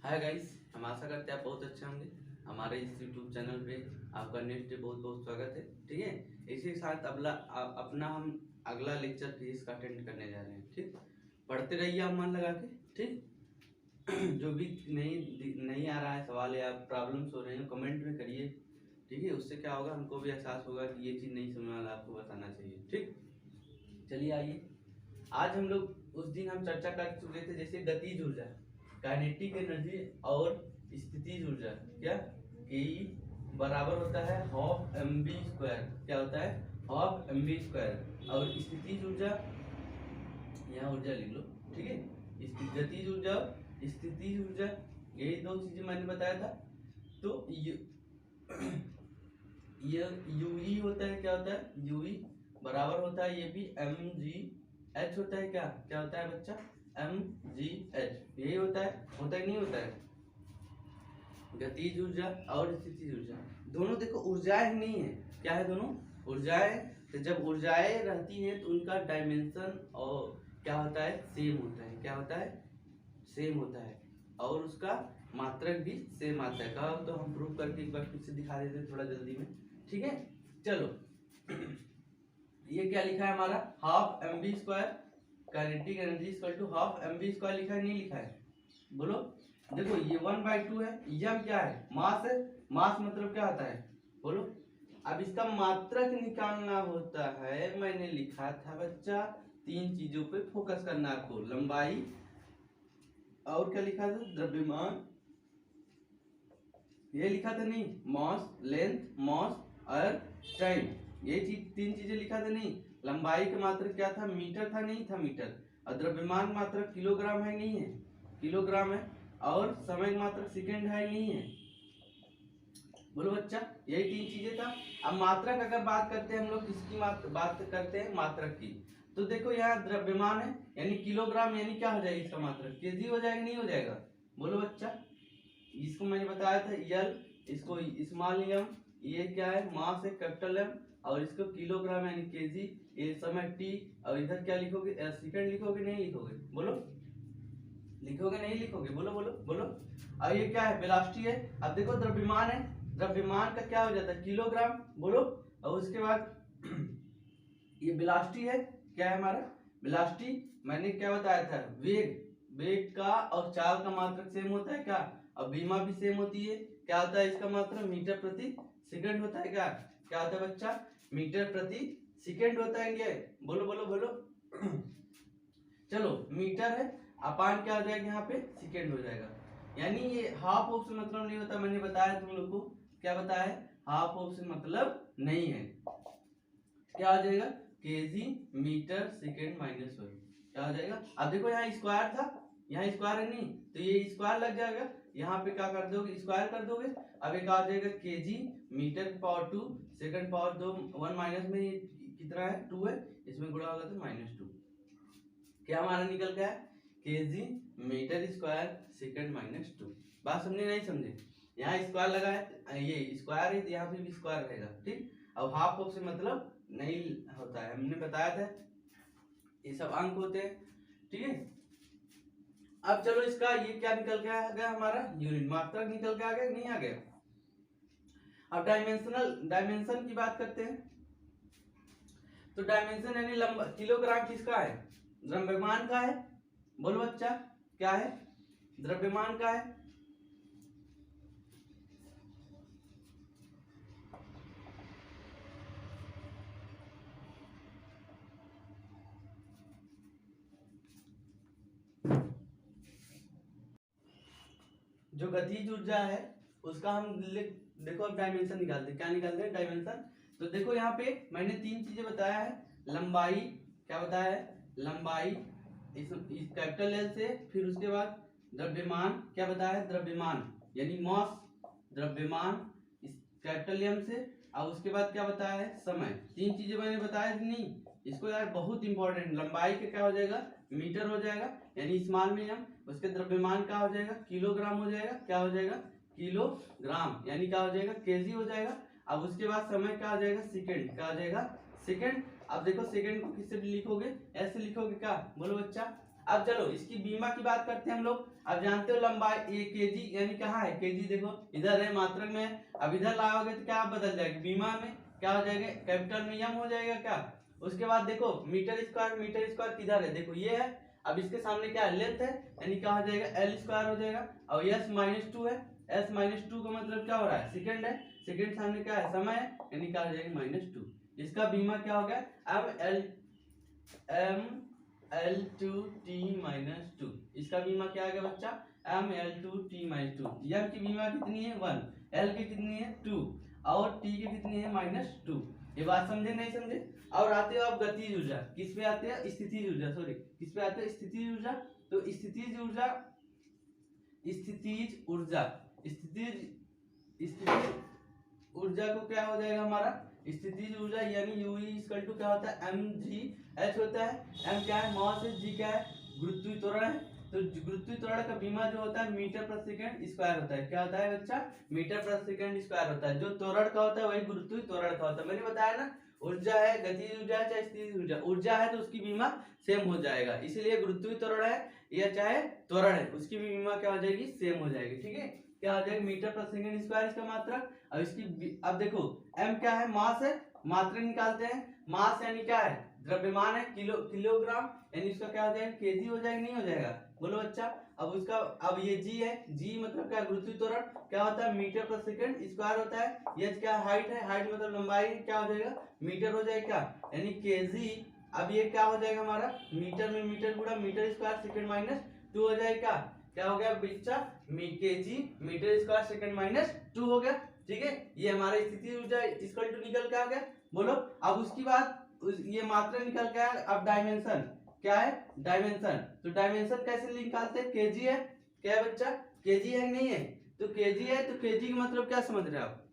Hi guys, हम आशा करते हैं आप बहुत अच्छे होंगे। हमारे इस यूट्यूब चैनल पे आपका नेक्स्ट डे बहुत बहुत स्वागत है। ठीक है, इसी के साथ अपना हम अगला लेक्चर फिजिक्स का अटेंड करने जा रहे हैं। ठीक, पढ़ते रहिए आप मन लगा के। ठीक जो भी नहीं आ रहा है सवाल या प्रॉब्लम्स हो रहे हैं कमेंट में करिए। ठीक है, उससे क्या होगा, हमको भी एहसास होगा कि ये चीज़ नहीं समझ में आ रहा, आपको बताना चाहिए। ठीक, चलिए आइए। आज हम लोग उस दिन हम चर्चा कर चुके थे, जैसे गतिज ऊर्जा, काइनेटिक एनर्जी और स्थितिज ऊर्जा, क्या कि बराबर होता है हाफ एम बी स्क्वायर। क्या होता है? Half M B square. और स्थितिज ऊर्जा, यहाँ ऊर्जा लिख लो। ठीक है, गतिज ऊर्जा, स्थितिज ऊर्जा, यही दो चीजें मैंने बताया था। तो ये यूई होता है, क्या होता है? यूई बराबर होता है, ये भी एम जी एच होता है। क्या क्या होता है बच्चा? M G H. यही होता है नहीं होता है? गतिज ऊर्जा और स्थितिज ऊर्जा दोनों देखो ऊर्जाएं नहीं है। क्या है? दोनों ऊर्जाएं। तो जब ऊर्जाएं रहती हैं तो उनका डायमेंशन और क्या होता है? सेम होता है। क्या होता है? सेम होता है। और उसका मात्रक भी सेम आता है। कहा तो हम प्रूव करके एक बार फिर से दिखा देते हैं थोड़ा जल्दी में। ठीक है, चलो ये क्या लिखा है हमारा? Half M B square kinetic energy equal to half M B square. लिखा है नहीं लिखा है? बोलो। देखो ये 1/2 है। यम क्या है? मास है। मास मतलब क्या होता है? बोलो। अब इसका मात्रक निकालना होता है। मैंने लिखा था बच्चा, तीन चीजों पे फोकस करना है आपको। लंबाई, और क्या लिखा था? द्रव्यमान। ये लिखा था नहीं? मास, लेंथ, मास और टाइम। ये तीन चीजें लिखा था नहीं? लंबाई का मात्रक क्या था? मीटर था नहीं था? मीटर। और द्रव्यमान मात्रक किलोग्राम है नहीं है? किलोग्राम है। और समय मात्रक सेकंड है नहीं है? बोलो बच्चा, यही तीन चीजें था। अब मात्रक अगर बात करते हैं हम लोग, किसकी बात करते हैं? मात्रक की। तो देखो यहाँ द्रव्यमान है यानी किलोग्राम, यानी क्या हो जाएगा? इसका मात्रक केजी हो जाएगा नहीं हो जाएगा? बोलो बच्चा। इसको मैंने बताया था यल, इसको स्मॉल एम, ये क्या है? मास है कैपिटल एम, और इसको किलोग्राम यानी केजी, ये समय टी, और इधर क्या लिखोगे? सेकंड लिखोगे नहीं लिखोगे? बोलो, लिखोगे नहीं लिखोगे? बोलो बोलो बोलो। और ये क्या है? वेलोसिटी है। अब देखो द्रव्यमान है, द्रव्यमान का क्या हो जाता है? किलोग्राम। बोलो। और उसके बाद ये वेलोसिटी है। क्या है हमारा? वेलोसिटी मैंने क्या बताया था? वेग। वेग का और चाल का मात्रक सेम होता है। क्या? और बीमा भी सेम होती है। क्या होता है इसका मात्रक? मीटर प्रति सेकंड होता है। क्या क्या होता है बच्चा? मीटर प्रति सेकंड होता है। ये बोलो बोलो बोलो। चलो, मीटर है, अपान क्या हो जाएगा यहाँ पे? सेकंड हो जाएगा। यानी ये हाफ ऑफ से मतलब नहीं होता। मैंने बताया तुम लोग को, क्या बताया है? हाफ ऑफ से मतलब नहीं है। क्या आ जाएगा? KG metre second minus 1। क्या हो जाएगा? अब देखो यहाँ स्क्वायर था, यहाँ स्क्वायर है नहीं, तो ये स्क्वायर लग जाएगा। यहाँ पे क्या कर दोगे? स्क्वायर कर दोगे। अब एक आ जाएगा KG metre power 2 second power 2, 1 minus में ये कितना है? 2 है, इसमें गुणा होगा तो -2। क्या हमारा निकल गया? KG metre square second -2। बात समझे नहीं समझे? यहाँ स्क्वायर लगा है, ये स्क्वायर है तो यहाँ पे भी स्क्वायर रहेगा। ठीक, अब हाफ ऑफ से मतलब नहीं होता है, हमने बताया था। ये सब अंक होते हैं। ठीक है, अब चलो इसका ये क्या निकल के आ गया हमारा? यूनिट मात्रक निकल के आ गया नहीं आ गया? अब डायमेंशन की बात करते हैं। तो डायमेंशन यानी लंबा, किलोग्राम किसका है? द्रव्यमान का है। बोलो बच्चा, क्या है? द्रव्यमान का है। जो गतिज ऊर्जा है उसका हम देखो अब डायमेंशन निकालते हैं। क्या निकालते हैं? डायमेंशन। तो देखो यहाँ पे मैंने तीन चीजें बताया है। लंबाई, क्या बताया है? लंबाई इस कैपिटल एल से, फिर उसके बाद द्रव्यमान, क्या बताया है? द्रव्यमान यानी मास, द्रव्यमान इस कैपिटल एम से, और उसके बाद क्या बताया है? समय। तीन चीजें मैंने बताया थी नहीं? इसको यार बहुत इंपॉर्टेंट। लंबाई का क्या हो जाएगा? मीटर हो जाएगा यानी स्मॉल में एम। उसके द्रव्यमान क्या हो जाएगा? किलोग्राम हो जाएगा। क्या हो जाएगा? किलोग्राम यानी क्या हो जाएगा? केजी हो जाएगा। अब उसके बाद समय क्या हो जाएगा? सेकंड। क्या हो जाएगा? सेकंड। अब देखो सेकंड को किससे लिखोगे? ऐसे लिखोगे। क्या? बोलो बच्चा। अब चलो इसकी बीमा की बात करते हैं हम लोग। अब जानते हो लंबाई ये केजी यानी कहाँ है, केजी देखो इधर है मात्रक में है। अब इधर लाओगे तो क्या बदल जाएगा, बीमा में क्या हो जाएगा, कैपिटल में यम हो जाएगा क्या। उसके बाद देखो मीटर स्क्वायर किधर है, देखो ये है। अब इसके सामने क्या है, लेंथ है, यानी क्या हो जाएगा एल स्क्वायर हो जाएगा। और एस माइनस टू है, एस माइनस टू का मतलब क्या हो रहा है, सेकंड है, सेकंड सामने क्या है, समय है, यानी क्या हो जाएगा माइनस टू। इसका बीमा क्या हो गया, M L two T minus two. इसका बीमा क्या आ गया बच्चा, M L two T minus two. M की बीमा कितनी है 1, एल की कितनी है 2 और टी की कितनी है -2। ये बात समझे नहीं समझे। और आते हो आप गतिज ऊर्जा, किस पे आते हैं, स्थितिज ऊर्जा, सॉरी किस पे आते हैं, स्थितिज ऊर्जा। तो स्थितिज ऊर्जा ऊर्जा को क्या हो जाएगा हमारा, स्थितिज ऊर्जा यानी यू इक्वल टू क्या होता है, एम जी एच होता है। एम क्या है, मास है, जी क्या है, गुरुत्वीय त्वरण है। तो गुरुत्वीय त्वरण का बीमा जो होता है मीटर प्रति सेकंड स्क्वायर होता है। क्या होता है बच्चा, मीटर प्रति सेकंड स्क्वायर होता है। जो त्वरण का होता है वही गुरुत्वीय त्वरण का होता है। मैंने बताया ना, ऊर्जा है, गतिज ऊर्जा है चाहे स्थितिज ऊर्जा, ऊर्जा है तो उसकी बीमा सेम हो जाएगा। इसीलिए गुरुत्वीय त्वरण है या चाहे त्वरण है, उसकी भी बीमा क्या हो जाएगी, सेम हो जाएगी। ठीक है, क्या हो जाएगा, मीटर प्रति सेकंड स्क्वायर इसका मात्रक। अब इसकी अब देखो m क्या है, मास है, मात्रक निकालते हैं। मास यानी क्या है, द्रव्यमान है, किलोग्राम, यानी इसका क्या हो जाएगा, केजी हो जाएगा, नहीं हो जाएगा, बोलो बच्चा। अब उसका अब ये जी है, जी मतलब क्या, गुरुत्वीय त्वरण क्या होता है, मीटर प्रति सेकंड स्क्वायर होता है। ये क्या हाइट है, हाइट मतलब लंबाई, क्या हो जाएगा, मीटर हो जाएगा क्या, यानी केजी। अब ये क्या हो जाएगा हमारा, मीटर में मीटर गुणा मीटर स्क्वायर सेकंड -2 हो जाएगा। क्या हो गया बच्चा, केजी मीटर स्क्वायर सेकंड -2 हो गया। ठीक है, ये हमारा स्थिति ऊर्जा इक्वल टू निकल के आ गया, बोलो। अब उसके बाद ये मात्रा निकल के आया। अब डायमेंशन क्या है, डायमेंशन, तो डायमेंशन कैसे निकालते हैं, केजी है, क्या है बच्चा, केजी है नहीं है, तो केजी है, तो केजी का मतलब क्या समझ रहे हो आप,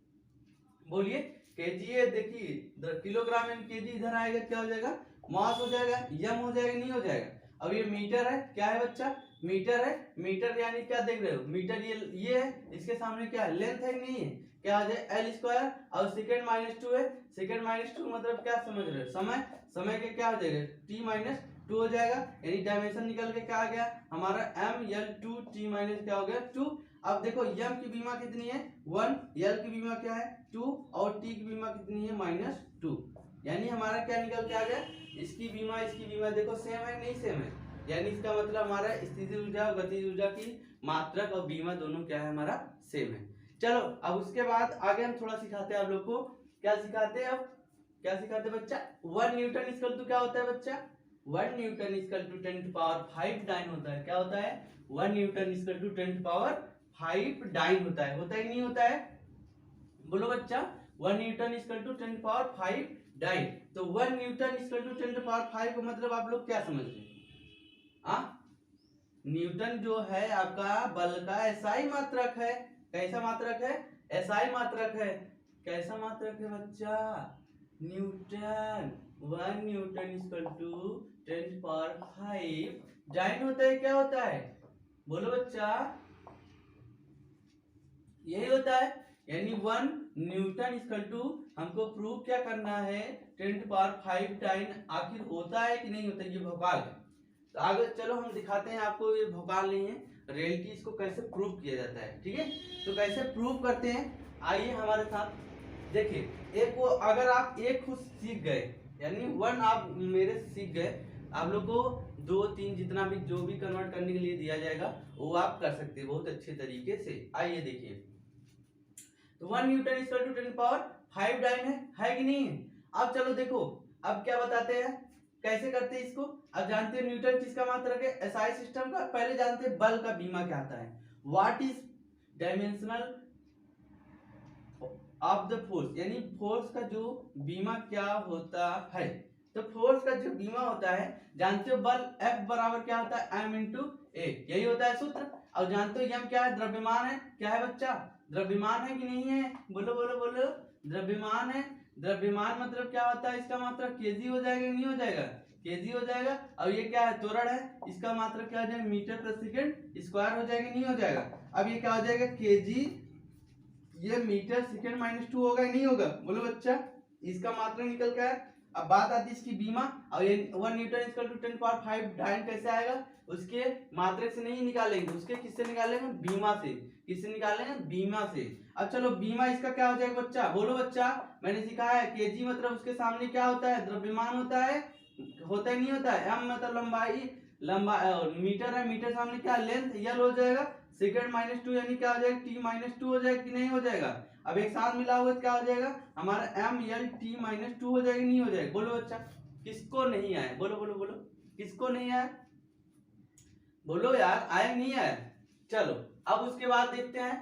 बोलिए। केजी है, देखिए किलोग्राम एंड केजी इधर आएगा, क्या हो जाएगा, मास हो जाएगा, यम हो जाएगा, नहीं हो जाएगा। अब ये मीटर है, क्या है बच्चा, मीटर है, मीटर यानी क्या देख रहे हो, मीटर ये है, इसके सामने क्या है, लेंथ है नहीं है, क्या आ जाए एल स्क्वायर। और सेकंड -2 है, सेकंड -2 मतलब क्या समझ रहे हो, समय, समय के क्या हो जाएगा t -2 हो जाएगा। यानी डायमेंशन निकल के क्या आ गया हमारा, M L two T minus क्या हो गया 2। अब देखो यम की बीमा कितनी है 1, एल की बीमा क्या है 2 और टी की बीमा कितनी है -2। यानी हमारा क्या निकल के आ गया, इसकी बीमा देखो सेम है नहीं सेम है, यानी इसका मतलब हमारा स्थिति ऊर्जा और गतिज ऊर्जा की मात्रक और बीमा दोनों क्या है हमारा सेम है। चलो अब उसके बाद आगे हम थोड़ा सिखाते हैं आप लोग को, क्या सिखाते हैं, अब क्या सिखाते हैं बच्चा, 1 न्यूटन इक्वल टू क्या होता है बच्चा, 1 न्यूटन इक्वल टू 10⁵ डाइन होता है। क्या होता है, 1 न्यूटन इक्वल टू 10⁵ डाइन होता है नहीं होता है, बोलो बच्चा। 1 न्यूटन इक्वल टू 10⁵ डाइन। तो 1 न्यूटन इक्वल टू 10⁵ का मतलब आप लोग क्या समझते हैं, न्यूटन जो है आपका बल का एसआई मात्रक है। कैसा मात्रक है, एसआई मात्रक है। कैसा मात्रक है बच्चा, newton. 1 newton equal to 10⁵ dyne होता है, क्या होता है, बोलो बच्चा, यही होता है। यानी 1 न्यूटन इक्वल टू, हमको प्रूव क्या करना है, 10⁵ डाइन आखिर होता है कि नहीं होता है, ये भोकाल है। तो आगे चलो हम दिखाते हैं आपको, ये भोकाल नहीं है, रियलिटी इसको कैसे प्रूव किया जाता है। ठीक है, तो कैसे प्रूव करते हैं, आइए हमारे साथ देखिए। एक वो अगर आप एक खुद सीख गए, यानी 1 आप मेरे से सीख गए, आप लोग को 2 3 जितना भी जो भी कन्वर्ट करने के लिए दिया जाएगा वो आप कर सकते हैं बहुत अच्छे तरीके से। आइए देखिए, तो 1 न्यूटन इक्वल टू 10⁵ डाइन है कि नहीं है। अब चलो देखो, अब क्या बताते हैं, कैसे करते हैं इसको। अब जानते हैं न्यूटन किसका मात्रक है, एसआई सिस्टम का। पहले जानते हैं बल का बीमा क्या आता है, what is dimensional of the force, यानी फोर्स का जो बीमा क्या होता है। तो फोर्स का जो बीमा होता है, जानते हो बल F बराबर क्या होता है, m इंटू ए, यही होता है सूत्र। और जानते हो m क्या है, द्रव्यमान है, क्या है बच्चा, द्रव्यमान है कि नहीं है, बोलो बोलो बोलो, द्रव्यमान है। द्रव्यमान मतलब क्या होता है, इसका मात्रक केजी हो जाएगा, नहीं हो जाएगा, केजी हो जाएगा। और ये क्या है, त्वरण है, इसका मात्रक क्या हो जाएगा, मीटर प्रति सेकंड स्क्वायर हो जाएगा, नहीं हो जाएगा। अब ये क्या हो जाएगा, केजी, ये मीटर सेकंड -2 होगा नहीं होगा, बोलो बच्चा, इसका मात्रक निकल का है। अब बात आती है इसकी बीमा, और ये 1 न्यूटन इक्वल टू 10⁵ डाइन कैसे आएगा, उसके मात्रक से नहीं निकालेंगे, उसके किससे निकालेंगे, बीमा से। किससे निकालेंगे, बीमा से। अब चलो बीमा इसका क्या हो जाएगा बच्चा, बोलो बच्चा, मैंने सिखाया है केजी मतलब उसके सामने क्या होता है, द्रव्यमान होता है नहीं होता है, एम मतलब लंबाई, मीटर है, मीटर सामने क्या लेंथ, यल हो जाएगा, सेकंड -2 यानी क्या हो जाएगा, t-2 हो जाएगा कि नहीं हो जाएगा। अब एक साथ मिला हुआ क्या हो जाएगा हमारा ml t-2 हो जाएगा नहीं हो जाएगा, बोलो बच्चा किसको नहीं आया, बोलो बोलो बोलो किसको नहीं आया, बोलो यार आया नहीं आया। चलो अब उसके बाद देखते हैं,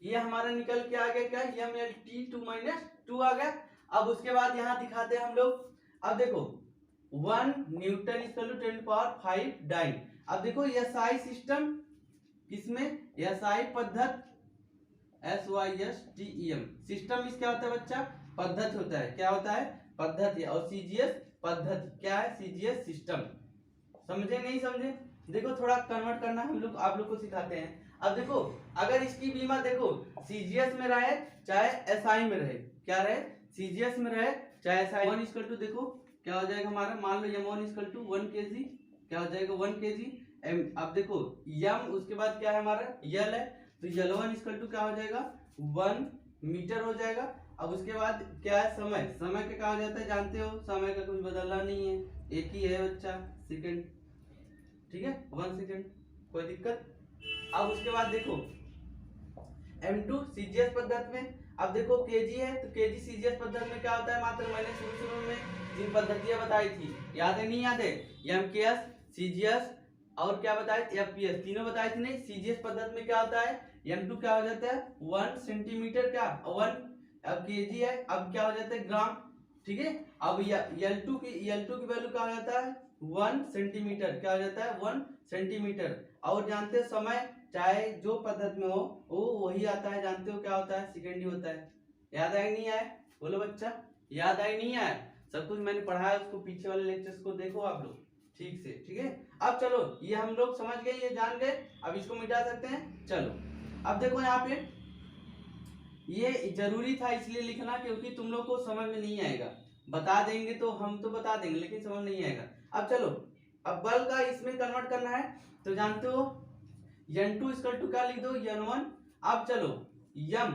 ये हमारा निकल के आ गया क्या, mlt2 आ गया। अब उसके बाद यहाँ दिखाते हैं हम लोग, अब देखो 1 न्यूटन इक्वल टू 10⁵ डाइन। अब देखो एसआई सिस्टम, किसमें, एसआई पद्धति, SYSTEM सिस्टम इस क्या होता है बच्चा, पद्धति होता है, क्या होता है, पद्धति। और सीजीएस पद्धति क्या है, सीजीएस सिस्टम। समझे नहीं समझे, देखो थोड़ा कन्वर्ट करना हम लोग आप लोग को सिखाते हैं। अब देखो अगर इसकी बीमा देखो सीजीएस में रहे चाहे एसआई में रहे, क्या रहे, सीजीएस में रहे चाहे एसआई, 1 इक्वल टू देखो क्या हो जाएगा हमारा, मान लो m1 इक्वल टू 1 kg, क्या हो जाएगा 1 kg। अब देखो m उसके बाद क्या है हमारा यल है, तो यल1 इक्वल टू क्या हो जाएगा 1 मीटर हो जाएगा। अब उसके बाद क्या है समय, समय का क्या हो जाता है जानते हो, समय का कुछ बदलना नहीं है, एक ही है बच्चा, सेकंड, ठीक है 1 सेकंड, कोई दिक्कत। अब उसके बाद देखो m2 सीजीएस पद्धति में, अब देखो केजी है तो केजी सीजीएस पद्धति में क्या होता है, मात्र मैंने शुरू में जिन पद्धतियां बताई थी याद है नहीं याद है, एमकेएस सीजीएस और क्या बताए एफपीएस, तीनों बताई थी नहीं। सीजीएस पद्धति में क्या होता है, m2 क्या हो जाता है 1 सेंटीमीटर, क्या 1, अब केजी है, अब क्या हो जाता है ग्राम, ठीक है। अब L2 की वैल्यू क्या हो जाता है 1 सेंटीमीटर, क्या हो जाता है 1 सेंटीमीटर। और जानते हो समय चाहे जो पद्धति में हो वो वही आता है, जानते हो क्या होता है, सेकंड ही होता है। याद आया नहीं आया, बोलो बच्चा याद आया नहीं आया, सब कुछ मैंने पढ़ाया उसको, पीछे वाले लेक्चर्स को देखो आप लोग ठीक से, ठीक है। अब चलो ये हम लोग समझ गए, ये जान गए, अब इसको मिटा सकते हैं। चलो अब देखो यहाँ पे ये जरूरी था इसलिए लिखना क्योंकि तुम लोग को समझ में नहीं आएगा, बता देंगे तो हम तो बता देंगे लेकिन समझ नहीं आएगा। अब चलो अब बल का इसमें कन्वर्ट करना है, तो जानते हो n2 इक्वल टू क्या लिख दो n1। अब चलो m,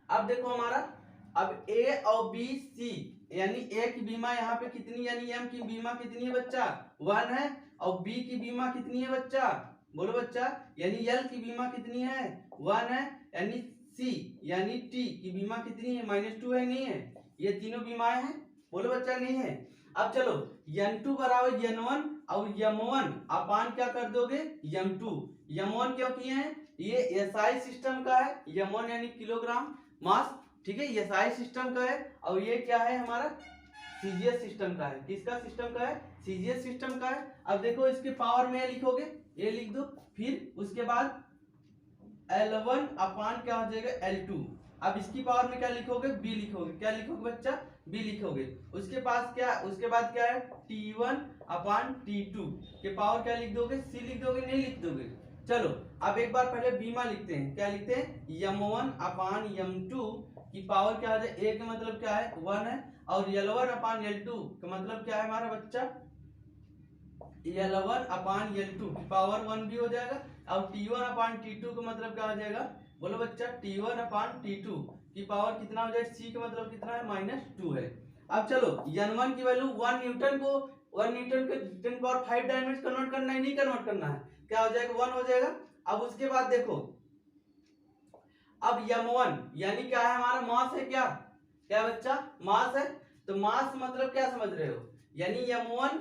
अब देखो हमारा अब a और b c यानी a की बीमा यहाँ पे कितनी, यानी m की बीमा कितनी है बच्चा 1 है, और b की बीमा कितनी है बच्चा, बोलो बच्चा, यानी l की बीमा कितनी है 1 है, यानी c यानी t की बीमा कितनी है -2 है नहीं है, ये तीनों बीमाएं हैं, बोलो बच्चा नहीं है। अब चलो n2 बराबर n1 और m1 अपान क्या कर दोगे m2, m1 क्यों किए हैं, ये एसआई सिस्टम का है, m1 यानी किलोग्राम मास, ठीक है एसआई सिस्टम का है, और ये क्या है हमारा सीजीएस सिस्टम का है, किसका सिस्टम का है, सीजीएस सिस्टम का है। अब देखो इसके पावर में लिखोगे, ये लिख दो, फिर उसके बाद L1 अपान क्या हो जाएगा L2। अब इसकी पावर में क्या लिखोगे, b लिखोगे, क्या लिखोगे बच्चा, b लिखोगे। उसके पास क्या, उसके बाद क्या है T1 अपान T2 के पावर क्या लिख दोगे, c लिख दोगे, नहीं लिख दोगे। चलो अब एक बार पहले बीमा लिखते हैं, क्या लिखते हैं m1 अपान m2 की पावर क्या हो जाए, a का मतलब क्या है 1 है, और L1 अपान L2 का मतलब क्या है हमारा बच्चा, L1 अपान L2 की पावर 1 भी हो जाएगा, और T1 अपान T2 का मतलब क्या हो जाएगा, बोलो बच्चा T1 अपान T2 की पावर कितना हो जाएगा, C का मतलब कितना है -2 है। अब चलो n1 की वैल्यू 1 न्यूटन को 10⁵ डायन में कन्वर्ट करना है, नहीं कन्वर्ट करना है, क्या हो जाएगा 1 हो जाएगा। अब उसके बाद देखो अब m1 यानी क्या है हमारा मास है, क्या क्या बच्चा मास है, तो मास मतलब क्या समझ रहे हो, यानी m1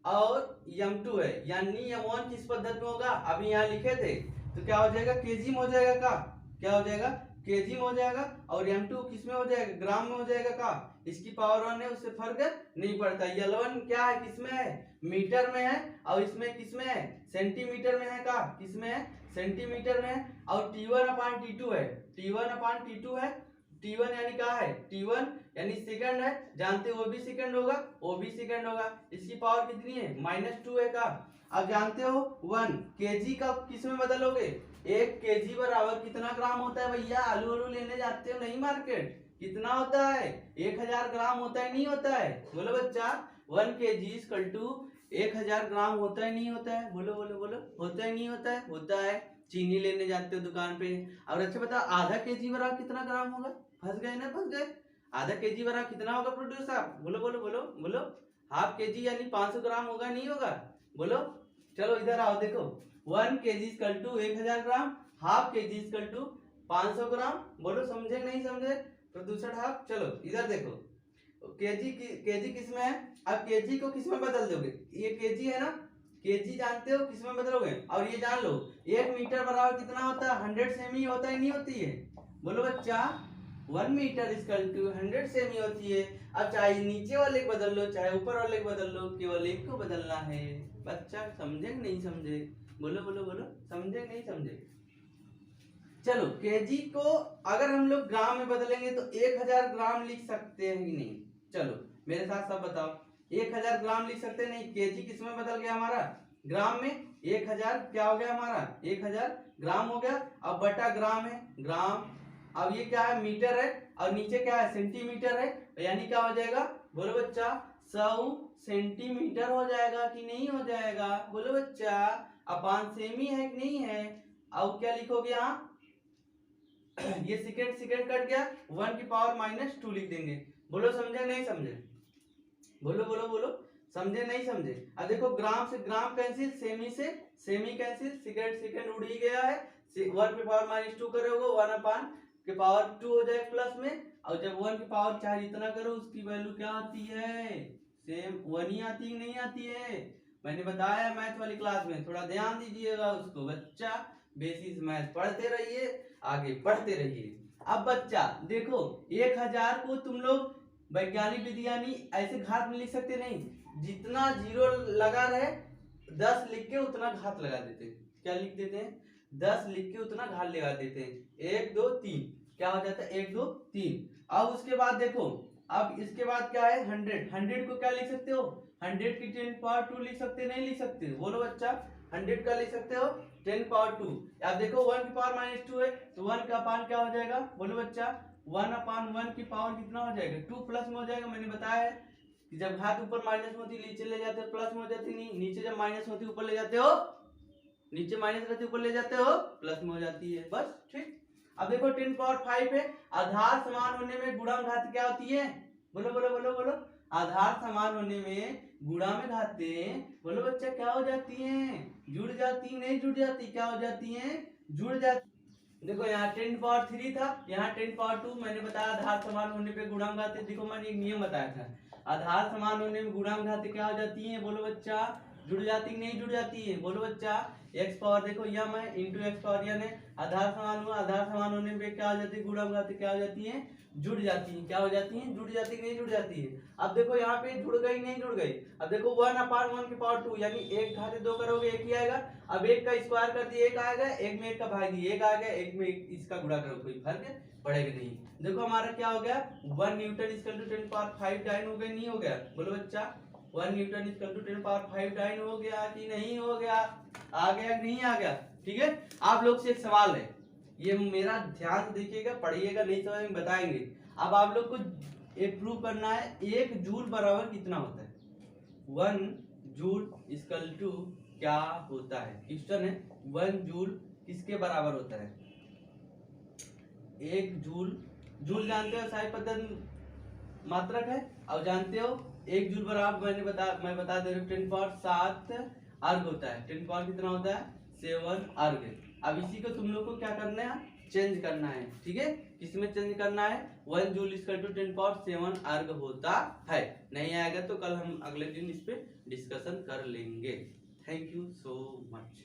और m2 है, यानी m1 किस पद्धति में होगा, अभी यहाँ लिखे थे, तो क्या हो जाएगा केजी में हो जाएगा, का क्या हो जाएगा केजी में हो जाएगा, और m2 किस में हो जाएगा ग्राम में हो जाएगा, का इसकी पावर 1 है उससे फर्क नहीं पड़ता। L1 क्या है किसमें है मीटर में है, और इसमें किसमें है सेंटीमीटर में है, का किसमें है सेंटीमीटर में है, और T1 अपान T2 है, T1 अपान T2 है, T1 यानी क्या है T1 यानी सेकंड है, जानते हो वो भी सेकंड होगा, वो भी सेकंड होगा, इसकी पावर कितनी है -2 है, का अब जानते हो 1 केजी का किस में बदलोगे, 1 केजी बराबर कितना ग्राम होता है भैया, आलू आलू लेने जाते हो नहीं मार्केट, कितना होता है? 1000 ग्राम होता है नहीं होता है? बोलो बच्चा 1 kg इक्वल टू 1000 ग्राम होता है नहीं होता है? बोलो बोलो बोलो, होता है नहीं होता है? होता है। चीनी लेने जाते हो दुकान पे, और अच्छा बता आधा केजी बराबर कितना ग्राम होगा? फंस गए ना, फंस गए। आधा केजी बराबर कितना होगा प्रोड्यूस साहब? बोलो बोलो बोलो बोलो। हाफ केजी यानी 500 ग्राम होगा नहीं होगा? बोलो। चलो इधर आओ, देखो 1 kg equal to 1000 gram, half KG equal to 500 gram. बोलो समझे नहीं समझे? प्रदूषण हाफ। चलो इधर देखो, केजी किस में है? अब केजी को किस में बदल दोगे? ये केजी है ना, केजी जानते हो किस में बदलोगे? और ये जान लो 1 मीटर बराबर कितना होता है? 100 सेमी होता है नहीं होती है? बोलो बच्चा 1 मीटर इक्वल टू 100 सेमी होती है। अब चाहे नीचे वाले को बदल लो चाहे ऊपर वाले को बदल लो, केवल एक को बदलना है। बच्चा समझे नहीं समझे? बोलो बोलो बोलो, समझे नहीं समझे? चलो केजी को अगर हम लोग ग्राम में बदलेंगे तो 1000 ग्राम लिख सकते हैं कि नहीं? चलो मेरे साथ सब बताओ, 1000 ग्राम लिख सकते नहीं? केजी किस में बदल गया हमारा? ग्राम में। 1000 क्या हो गया हमारा? 1000 ग्राम हो गया। अब बटा ग्राम है, ग्राम। अब ये क्या है? मीटर है, और नीचे क्या है? सेंटीमीटर है, यानी क्या हो जाएगा? बोलो बच्चा 100 सेंटीमीटर हो जाएगा कि नहीं हो जाएगा? बोलो बच्चा अपान सेमी है कि नहीं है? अब क्या लिखोगे यहाँ? ये सेकेंड कट गया, 1 की पावर -2 लिख देंगे। बोलो समझे नहीं समझे? बोलो बोलो बोलो, समझे नहीं समझे? अब देखो ग्राम से ग्राम कैंसिल, सेमी से सेमी कैंसिल, सेकेंड उड़ ही गया है। 1 की पावर -2 करोगे 1 अपान के पावर 2 हो जाए प्लस में, और जब 1 की पावर चाहे जितना करो उसकी वैल्यू क्या आती है? सेम 1 ही आती है नहीं आती है? मैंने बताया मैथ वाली क्लास में, थोड़ा ध्यान दीजिएगा उसको। बच्चा बेसिस मैथ पढ़ते रहिए, आगे बढ़ते रहिए। अब बच्चा देखो 1000 को तुम लोग वैज्ञानिक विज्ञानी ऐसे घात में लिख सकते नहीं, जितना जीरो लगा रहे 10 लिख के उतना घात लगा देते। क्या लिख देते हैं? 10 लिख के उतना घात लगा देते हैं। 1 2 3 क्या हो जाता है? 1 2 3। अब उसके बाद देखो, अब इसके बाद क्या है? 100 को क्या लिख सकते हो? 100 की 10 पावर 2 लिख सकते नहीं लिख सकते? बोलो बच्चा 100 का लिख सकते हो 10 पावर 2। अब देखो 1 की पावर -2 है तो 1 का अपान क्या हो जाएगा? बोलो बच्चा 1 अपान 1 की पावर कितना हो जाएगा? 2 प्लस में हो जाएगा। मैंने बताया है कि जब घात ऊपर माइनस में होती नीचे ले जाते हो प्लस में हो जाती, नहीं नीचे जब माइनस होती ऊपर ले जाते हो, नीचे माइनस रहती ऊपर ले जाते हो प्लस में हो जाती है। बस ठीक। अब देखो 10 पावर 5 है, आधार समान होने में गुणा में घात क्या होती है? बोलो बोलो बोलो बोलो, आधार समान होने में गुणा में घातें बोलो बच्चा क्या हो जाती हैं? जुड़ जाती नहीं जुड़ जाती? क्या हो जाती हैं? जुड़ जाती। देखो यहाँ 10 पावर 3 था, यहाँ 10 पावर 2। मैंने बताया आधार समान होने पे गुणा में घातें, देखो मैंने एक नियम बताया था, आधार समान होने में गुणा में घातें क्या हो जाती हैं? बोलो बच्चा जुड़ जाती नहीं जुड़ जाती है? बोलो बच्चा x पावर देखो यम है इंटू एक्स पावर n है, आधार समान हुआ, आधार समान होने पे क्या हो जाती है? गुणा में घातें क्या हो जाती है? जुड़ जाती है। क्या हो जाती है? जुड़ जाती नहीं जुड़ जाती है? अब देखो यहाँ पे जुड़ गई नहीं जुड़ गई? अब देखो 1 अपान 1 की पावर 2 यानी 1 घाते 2 करोगे 1 ही आएगा। अब 1 का स्क्वायर कर दिए 1 आएगा, 1 में 1 का भाग दिए 1 आ गया, 1 में इसका गुणा करो कोई फर्क पड़ेगा नहीं। देखो हमारा क्या हो गया? 1 newton equal to 10 power 5 dyne हो गया नहीं हो गया? बोलो बच्चा 1 newton equal to 10 power 5 dyne हो गया कि नहीं हो गया? आ गया कि नहीं आ गया? ठीक है। आप लोग से एक सवाल है, ये मेरा ध्यान से देखिएगा, पढ़िएगा, नहीं समझ में बताएंगे। अब आप लोग को एक प्रूव करना है 1 जूल बराबर कितना होता है? 1 जूल इक्वल टू क्या होता है? क्वेश्चन है 1 जूल किसके बराबर होता है? 1 जूल, जूल जानते हो साई पद्धति मात्रक है, और जानते हो 1 जूल बराबर मैं बता दे रहा हूँ 10 पावर 7 अर्ग होता है। 10 पावर कितना होता है? 7 अर्ग। अब इसी को तुम लोग को क्या करना है? चेंज करना है। ठीक है, किसमें चेंज करना है? 1 जूल इक्वल टू 10 पावर 7 अर्ग होता है। नहीं आएगा तो कल हम अगले दिन इस पे डिस्कशन कर लेंगे। Thank you so much.